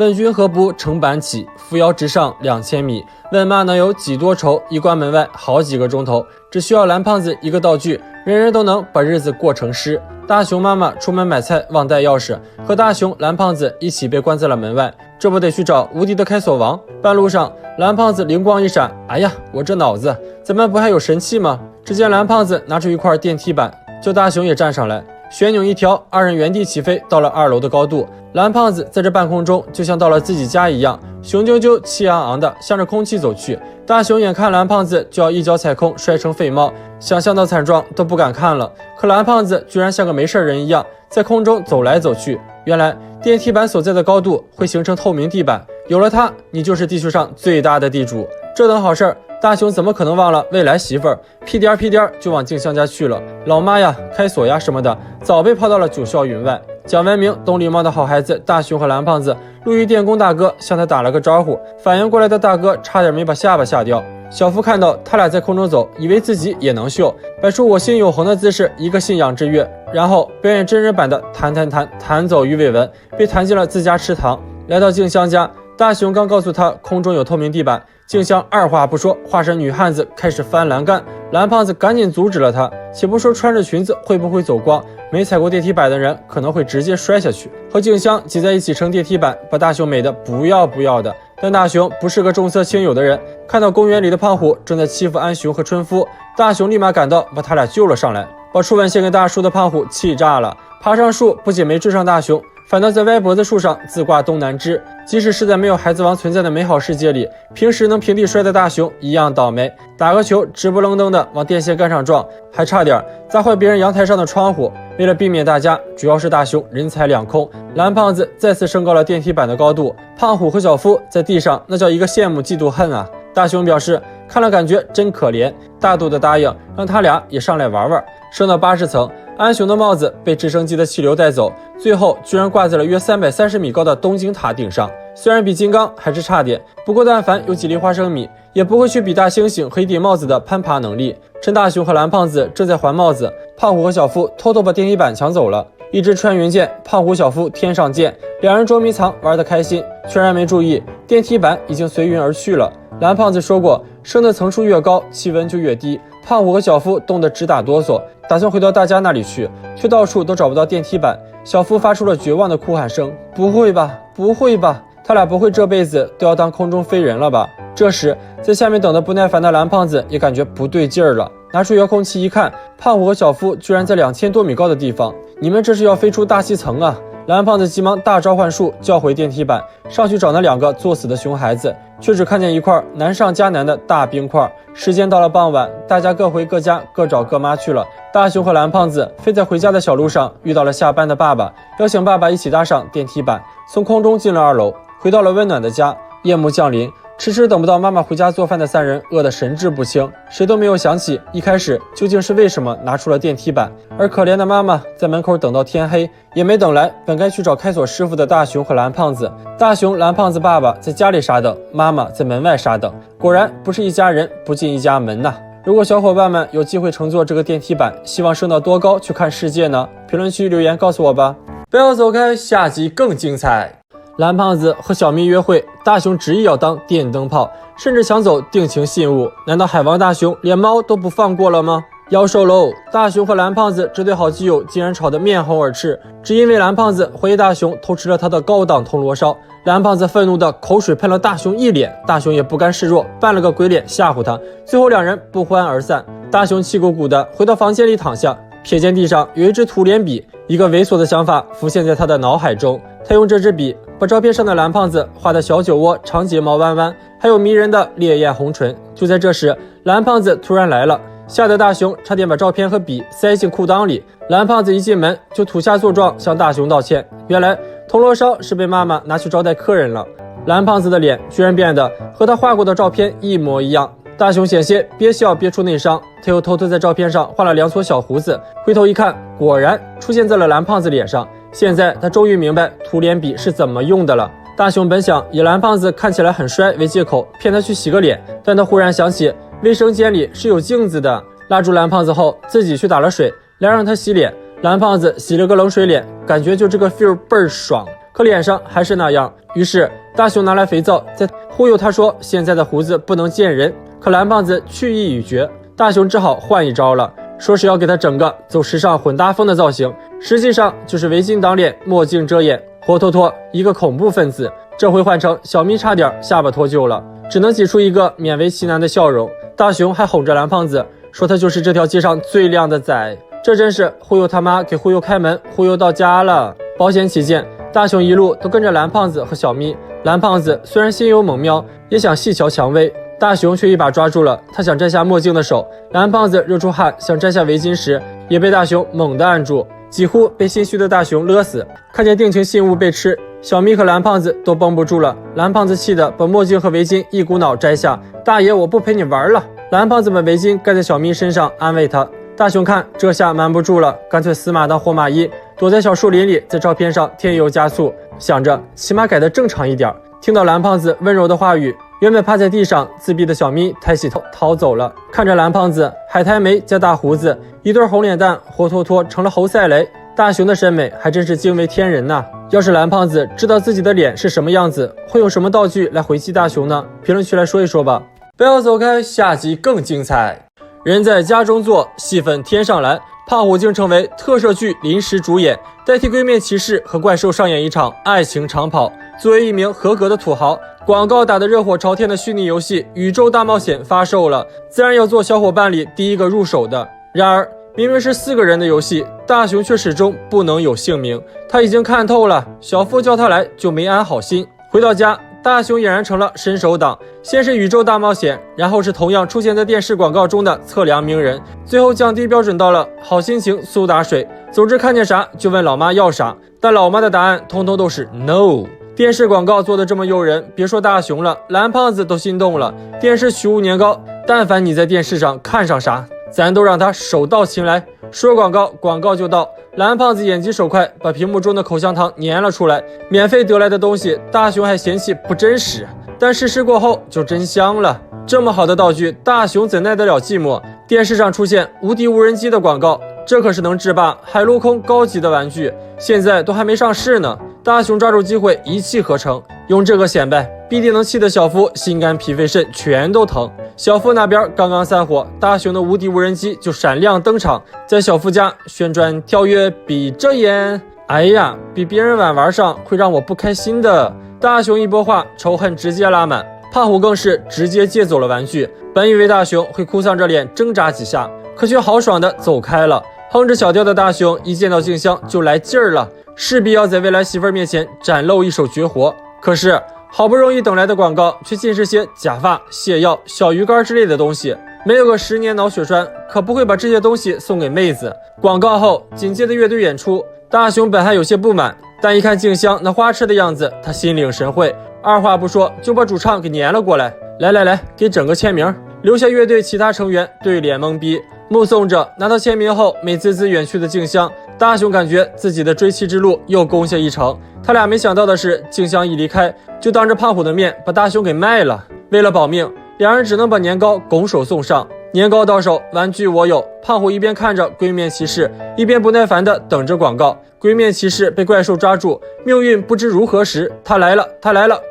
问君何不乘板起，扶摇直上2000米。问妈能有几多愁，一关门外好几个钟头。只需要蓝胖子一个道具，人人都能把日子过成诗。大熊妈妈出门买菜忘带钥匙，和大熊、蓝胖子一起被关在了门外。这不得去找无敌的开锁王？半路上，蓝胖子灵光一闪，哎呀，我这脑子怎么不还有神器吗？只见蓝胖子拿出一块电梯板，叫大熊也站上来，旋钮一调，二人原地起飞到了2楼的高度。蓝胖子在这半空中就像到了自己家一样，雄赳赳气昂昂的向着空气走去。大熊眼看蓝胖子就要一脚踩空摔成废猫，想象到惨状都不敢看了。可蓝胖子居然像个没事人一样在空中走来走去。原来电梯板所在的高度会形成透明地板，有了它，你就是地球上最大的地主。这等好事儿，大熊怎么可能忘了未来媳妇儿？屁颠屁颠就往静香家去了。老妈呀，开锁呀什么的，早被抛到了九霄云外。讲文明懂礼貌的好孩子大熊和蓝胖子，路遇电工大哥向他打了个招呼，反应过来的大哥差点没把下巴吓掉。小夫看到他俩在空中走，以为自己也能秀，摆出我心有恒的姿势，一个信仰之跃，然后表演真人版的弹走鱼尾纹，被弹进了自家池塘。来到静香家，大熊刚告诉他空中有透明地板，静香二话不说，化身女汉子开始翻栏杆。蓝胖子赶紧阻止了他，且不说穿着裙子会不会走光，没踩过电梯板的人可能会直接摔下去。和静香挤在一起撑电梯板，把大熊美得不要不要的。但大熊不是个重色轻友的人，看到公园里的胖虎正在欺负安雄和春夫，大熊立马赶到，把他俩救了上来。把初吻献给大树的胖虎气炸了，爬上树不仅没追上大熊，反倒在歪脖子树上自挂东南枝。即使是在没有孩子王存在的美好世界里，平时能平地摔的大熊一样倒霉，打个球直不愣登的往电线杆上撞，还差点砸坏别人阳台上的窗户。为了避免打架，主要是大熊人财两空，蓝胖子再次升高了电梯板的高度，胖虎和小夫在地上那叫一个羡慕嫉妒恨啊。大熊表示看了感觉真可怜，大度的答应让他俩也上来玩玩。升到80层，安雄的帽子被直升机的气流带走，最后居然挂在了约330米高的东京塔顶上。虽然比金刚还是差点，不过但凡有几粒花生米，也不会去比大猩猩和一顶帽子的攀爬能力。趁大熊和蓝胖子正在还帽子，胖虎和小夫偷偷把电梯板抢走了。一支穿云箭，胖虎小夫天上箭，两人捉迷藏玩得开心，全然没注意电梯板已经随云而去了。蓝胖子说过，升的层数越高，气温就越低。胖虎和小夫冻得直打哆嗦，打算回到大家那里去，却到处都找不到电梯板。小夫发出了绝望的哭喊声：不会吧，不会吧，他俩不会这辈子都要当空中飞人了吧？这时在下面等得不耐烦的蓝胖子也感觉不对劲儿了，拿出遥控器一看，胖虎和小夫居然在2000多米高的地方，你们这是要飞出大气层啊！蓝胖子急忙大召唤术叫回电梯板，上去找那2个作死的熊孩子，却只看见一块难上加难的大冰块。时间到了傍晚，大家各回各家，各找各妈去了。大熊和蓝胖子飞在回家的小路上，遇到了下班的爸爸，邀请爸爸一起搭上电梯板，从空中进了2楼，回到了温暖的家。夜幕降临，迟迟等不到妈妈回家做饭的3人饿得神志不清，谁都没有想起一开始究竟是为什么拿出了电梯板。而可怜的妈妈在门口等到天黑，也没等来本该去找开锁师傅的大熊和蓝胖子。大熊、蓝胖子爸爸在家里傻等，妈妈在门外傻等，果然不是一家人不进一家门呐。如果小伙伴们有机会乘坐这个电梯板，希望升到多高去看世界呢？评论区留言告诉我吧。不要走开，下集更精彩。蓝胖子和小蜜约会，大熊执意要当电灯泡，甚至抢走定情信物。难道海王大熊连猫都不放过了吗？妖兽喽！大熊和蓝胖子这对好基友竟然吵得面红耳赤，只因为蓝胖子怀疑大熊偷吃了他的高档铜锣烧。蓝胖子愤怒的口水喷了大熊一脸，大熊也不甘示弱，扮了个鬼脸吓唬他，最后2人不欢而散。大熊气鼓鼓的回到房间里躺下，瞥见地上有一支涂脸笔，一个猥琐的想法浮现在他的脑海中。他用这支笔把照片上的蓝胖子画的小酒窝、长睫毛弯弯，还有迷人的烈焰红唇。就在这时，蓝胖子突然来了，吓得大熊差点把照片和笔塞进裤裆里。蓝胖子一进门就土下座状向大熊道歉，原来铜锣烧是被妈妈拿去招待客人了。蓝胖子的脸居然变得和他画过的照片一模一样。大熊险些憋笑憋出内伤，他又偷偷在照片上画了2撮小胡子，回头一看，果然出现在了蓝胖子脸上。现在他终于明白涂脸笔是怎么用的了。大熊本想以蓝胖子看起来很衰为借口骗他去洗个脸，但他忽然想起卫生间里是有镜子的，拉住蓝胖子后自己去打了水，来让他洗脸。蓝胖子洗了个冷水脸，感觉就这个 feel 倍儿爽。可脸上还是那样。于是大雄拿来肥皂再忽悠他说现在的胡子不能见人，可蓝胖子去意已决，大雄只好换一招了，说是要给他整个走时尚混搭风的造型，实际上就是围巾挡脸，墨镜遮眼，活脱脱一个恐怖分子。这回换成小咪差点下巴脱臼了，只能挤出一个勉为其难的笑容。大雄还哄着蓝胖子说他就是这条街上最靓的仔，这真是忽悠他妈给忽悠开门，忽悠到家了。保险起见，大雄一路都跟着蓝胖子和小咪。蓝胖子虽然心有猛喵，也想细瞧蔷薇，大雄却一把抓住了他想摘下墨镜的手。蓝胖子热出汗想摘下围巾时，也被大雄猛地按住，几乎被心虚的大雄勒死。看见定情信物被吃，小咪和蓝胖子都绷不住了。蓝胖子气得把墨镜和围巾一股脑摘下，大爷我不陪你玩了。蓝胖子把围巾盖在小咪身上安慰他。大雄看这下瞒不住了，干脆死马当活马医，躲在小树林里，在照片上添油加醋，想着起码改得正常一点。听到蓝胖子温柔的话语，原本趴在地上自闭的小咪抬起头逃走了。看着蓝胖子海苔眉加大胡子，一对红脸蛋活脱脱成了侯赛雷。大雄的审美还真是惊为天人呐！要是蓝胖子知道自己的脸是什么样子，会用什么道具来回击大雄呢？评论区来说一说吧。不要走开，下集更精彩。人在家中坐，戏份天上来，胖虎竟成为特摄剧临时主演，代替龟面骑士和怪兽上演一场爱情长跑。作为一名合格的土豪，广告打得热火朝天的虚拟游戏《宇宙大冒险》发售了，自然要做小伙伴里第一个入手的。然而明明是4个人的游戏，大雄却始终不能有姓名。他已经看透了，小夫叫他来就没安好心。回到家，大雄俨然成了伸手党，先是宇宙大冒险，然后是同样出现在电视广告中的测量名人，最后降低标准到了好心情苏打水。总之看见啥就问老妈要啥，但老妈的答案通通都是 no。 电视广告做的这么诱人，别说大雄了，蓝胖子都心动了。电视徐5年高，但凡你在电视上看上啥，咱都让他手到擒来。说广告，广告就到。蓝胖子眼疾手快，把屏幕中的口香糖粘了出来。免费得来的东西，大雄还嫌弃不真实，但试吃过后就真香了。这么好的道具，大雄怎耐得了寂寞？电视上出现无敌无人机的广告，这可是能制霸海陆空高级的玩具，现在都还没上市呢。大雄抓住机会一气呵成，用这个显摆，必定能气得小夫心肝脾肺肾全都疼。小夫那边刚刚散伙，大雄的无敌无人机就闪亮登场，在小夫家旋转跳跃闭着眼。哎呀，比别人晚玩上会让我不开心的。大雄一波话，仇恨直接拉满。胖虎更是直接借走了玩具，本以为大雄会哭丧着脸挣扎几下，可却豪爽的走开了。哼着小调的大雄一见到静香就来劲儿了，势必要在未来媳妇儿面前展露一手绝活。可是好不容易等来的广告却尽是些假发、泻药、小鱼干之类的东西，没有个10年脑血栓可不会把这些东西送给妹子。广告后紧接着乐队演出，大雄本还有些不满，但一看静香那花痴的样子，他心领神会，二话不说就把主唱给撵了过来。来，给整个签名。留下乐队其他成员对脸懵逼，目送着拿到签名后美滋滋远去的静香，大雄感觉自己的追妻之路又攻下一城。他俩没想到的是，静香一离开就当着胖虎的面把大雄给卖了。为了保命，两人只能把年糕拱手送上。年糕到手，玩具我有。胖虎一边看着龟面骑士，一边不耐烦地等着广告。龟面骑士被怪兽抓住，命运不知如何时，他来了，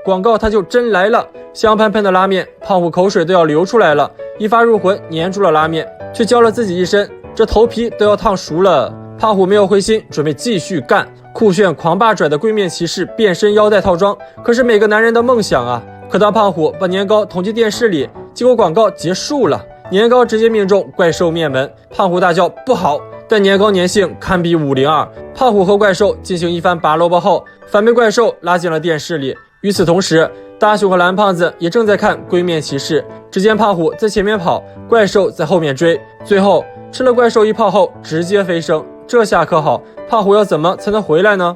广告他就真来了。香喷喷的拉面，胖虎口水都要流出来了，一发入魂粘住了拉面，却浇了自己一身，这头皮都要烫熟了。胖虎没有灰心，准备继续干。酷炫狂霸拽的龟面骑士变身腰带套装，可是每个男人的梦想啊。可当胖虎把年糕捅进电视里，结果广告结束了，年糕直接命中怪兽面门。胖虎大叫不好，但年糕粘性堪比502。胖虎和怪兽进行一番拔萝卜后，反被怪兽拉进了电视里。与此同时，大雄和蓝胖子也正在看龟面骑士。只见胖虎在前面跑，怪兽在后面追，最后吃了怪兽一炮后直接飞升。这下可好，胖虎要怎么才能回来呢？